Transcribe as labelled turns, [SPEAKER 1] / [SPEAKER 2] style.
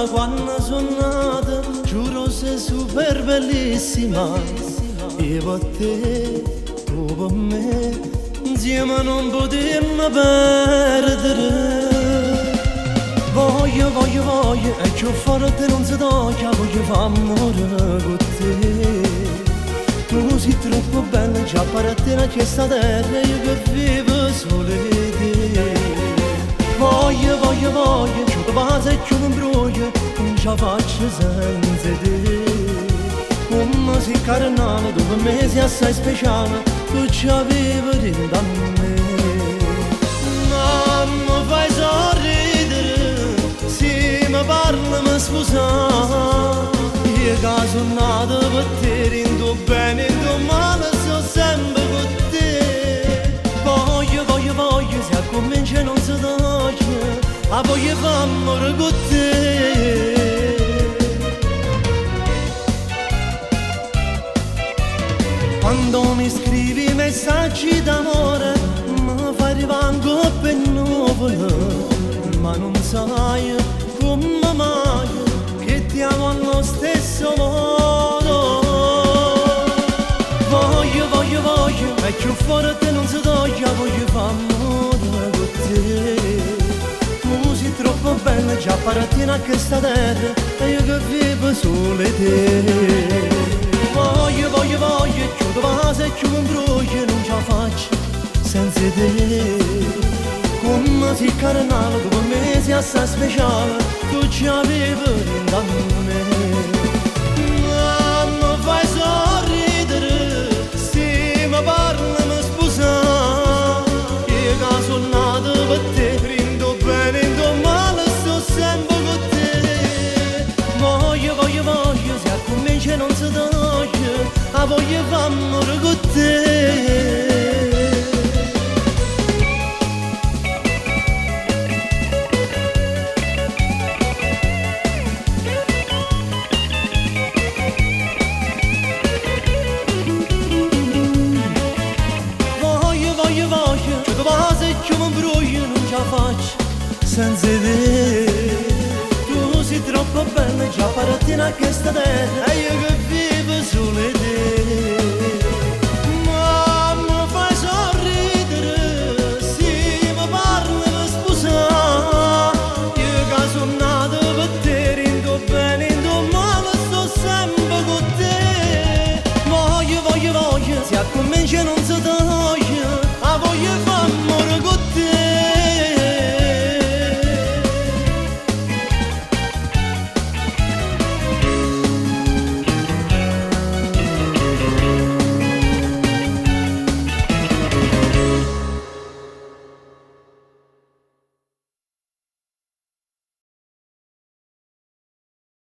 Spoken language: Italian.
[SPEAKER 1] quando sono nata, giuro sei super bellissima. E per te, tu per me, insieme non potremmo perdere. Voglio, voglio, voglio, e più forte non si toglie, voglio fare amore con te. Tu sei troppo bella, già appartieni a questa terra, io che vivo solo di te. Voglio, voglio, voglio, più che passa e più mi imbroglio, non ce la faccio senza te. Come sei carnale, tu per me sei assai speciale, tu ci avevi dentro a me. Mamma fai sorridere, se mi parli mi scusa. Io che sono nato per te, rindo bene, rindo male, sono sempre con te. Voglio, voglio, voglio, se comincia non si toglie, a voglio fare amore con te. Quando mi scrivi messaggi d'amore, mi fai arrivare un coppia nuvole, ma non sai come mai che ti amo allo stesso modo. Voglio, voglio, voglio, e più forte non si toglie, voglio fare amore con te. Tu sei troppo bella, già appartieni a questa terra, e io che vivo solo di te. Voglio, voglio, voglio, e più che passa e più mi imbroglio, non ce la faccio senza te. Come sei carnale, tu per me sei assai speciale, tu ci avevi dentro a me. Mamma fai sorridere, se mi parli mi scusa. Io che sono nato per te, rindo bene, rindo male, sto sempre con te. Voglio, voglio, voglio, se comincia non si toglie, a voglio fare amore con te. Voglio, voglio, che passa e che mi imbroglio, non ce la faccio senza te. Tu sei troppo bella, già appartieni a questa terra, e io che vivo solo di te. Mamma fai sorridere, se mi parli mi scusa. Io che sono nato per te, rindo bene, rindo male, sto sempre con te. Voglio, voglio, voglio, se comincia non si toglie,